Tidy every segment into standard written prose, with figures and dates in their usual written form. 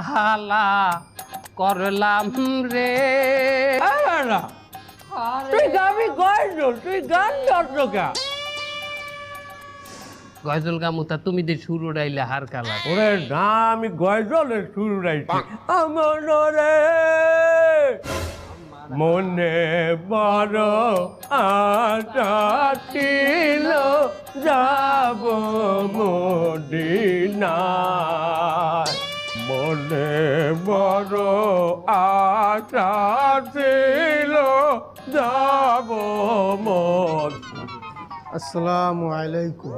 হালা করলাম রে। তুই গাবি গজল, তুই গান দর্শকা গজল গামুতা তুমি যে সুর উড়াইলে হার কালা। ওরে না, আমি গজলের সুর উড়াইছি। আমার রে মনে বড় আশা ছিল যাব মদিনায়, মনে বড় আশা ছিল যাব মদিনায়। আসসালামু আলাইকুম।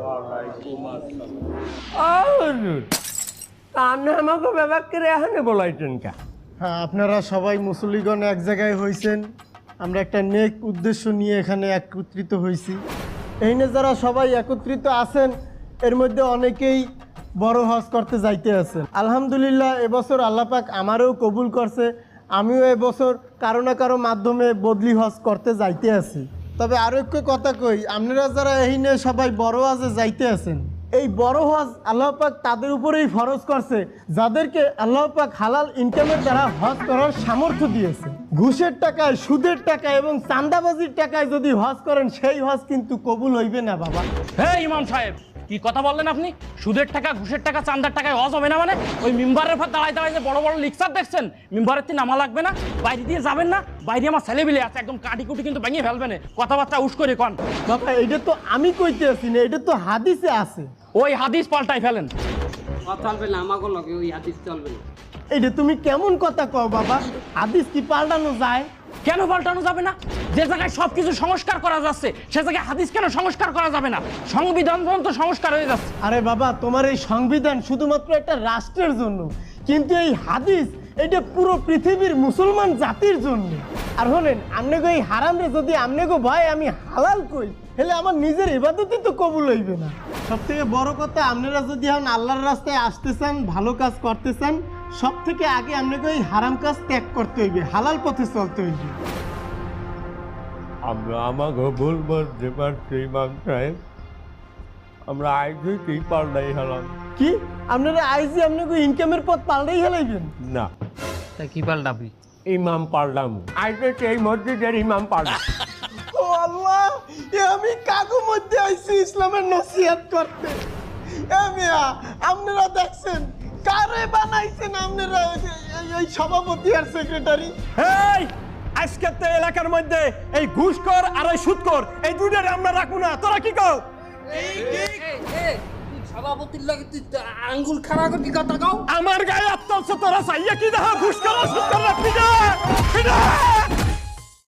আপনি আমাকে ব্যাপার করে এখানে বলাইছেন কে? হ্যাঁ, আপনারা সবাই মুসল্লিগণ এক জায়গায় হয়েছেন, আমরা একটা নেক উদ্দেশ্য নিয়ে এখানে একত্রিত হয়েছি। এইনে যারা সবাই একত্রিত আছেন এর মধ্যে অনেকেই বড় হজ করতে যাইতে আছেন। আলহামদুলিল্লাহ এবছর আল্লাহ পাক আমারও কবুল করছে, আমিও এবছর কারো না কারো মাধ্যমে বদলি হজ করতে যাইতে আছি। তবে আরও একটু কথা কই, আপনারা যারা এইনে সবাই বড় হজে যাইতে আছেন, এই বড় হজ আল্লাহ পাক তাদের উপরেই ফরজ করছে যাদেরকে আল্লাহ পাক হালাল ইনকামের দ্বারা হজ করার সামর্থ্য দিয়েছে। ঘুষের টাকায়, সুদের টাকায় এবং চাঁদাবাজির টাকায় যদি হজ করেন সেই হজ কিন্তু কবুল হইবে না বাবা। হ্যাঁ ইমাম সাহেব, কি কথা বললেন আপনি? সুদের টাকা, ঘুষের টাকা, চাঁদার টাকায় হজ হবে না মানে? ওই মিম্বারের পর দাঁড়ায় দাঁড়ায় যে বড় বড় লিকচার দেখছেন, মিম্বারের তিন নামা লাগবে না? বাইরে দিয়ে যাবেন না? বাইরে আমার ছেলেবিলে আছে, একদম কাটি কুটি কিন্তু ভেঙে ফেলবে না। কথাবার্তা উস করে কন বাবা, এটা তো আমি কইতে আছি না, এটা তো হাদিসে আছে। ওই হাদিস পাল্টাই ফেলেন। চলবে না আমাকে লগে, ওই হাদিস চলবে না। এটা তুমি কেমন কথা কও বাবা? হাদিস কি পাল্টানো যায়? কেন পাল্টানো যাবে না? যে জায়গায় সবকিছু সংস্কার করা যাচ্ছে সে জায়গায় হাদিস কেন সংস্কার করা যাবে না? সংবিধান পর্যন্ত সংস্কার হয়ে যাচ্ছে। আরে বাবা, তোমার এই সংবিধান শুধুমাত্র একটা রাষ্ট্রের জন্য, কিন্তু এই হাদিস এটা পুরো পৃথিবীর মুসলমান জাতির জন্য। আর হলেন আমনেগো এই হারামরে যদি আমনেগো ভয় আমি হালাল কই, হেলে আমার নিজের ইবাদতই তো কবুল হইবে না। সব থেকে বড় কথা, আপনারা যদি এখন আল্লাহর রাস্তায় আসতে চান, ভালো কাজ করতে চান, সব থেকে আগে আপনাকে এই হারাম কাজ ত্যাগ করতে হইবে, হালাল পথে চলতে হইবে। আমরা আমাকে ভুল বলতে পারছি ইমাম সাহেব, আমরা আইসি কি পাল্টাই হলাম কি আপনারা আইজি আপনাকে ইনকামের পথ পাল্টাই হেলাইবেন? না, তা কি পাল্টাবি? ইমাম পাল্টাম, আইসে এই মসজিদের ইমাম পাল্টাম। ও আল্লাহ, এ আমি কাগো মধ্যে আইছি ইসলামের নসিহত করতে। এ মিয়া, আপনারা দেখছেন কারে বানাইছেন আপনারা এই সভাপতি আর সেক্রেটারি? এই আজকে তো এলাকার মধ্যে এই ঘুষখোর আর এই সুদখোর এই দুইটারে আমরা রাখবো না, তোরা কি কও? সভাপতির লাগে তুই আঙ্গুল খাড়া করে কি কথা কও? আমার গায়ে আত্মলছে তোরা চাইয়া কি দেখা ঘুষখোর আর সুদখোর রাখবি না?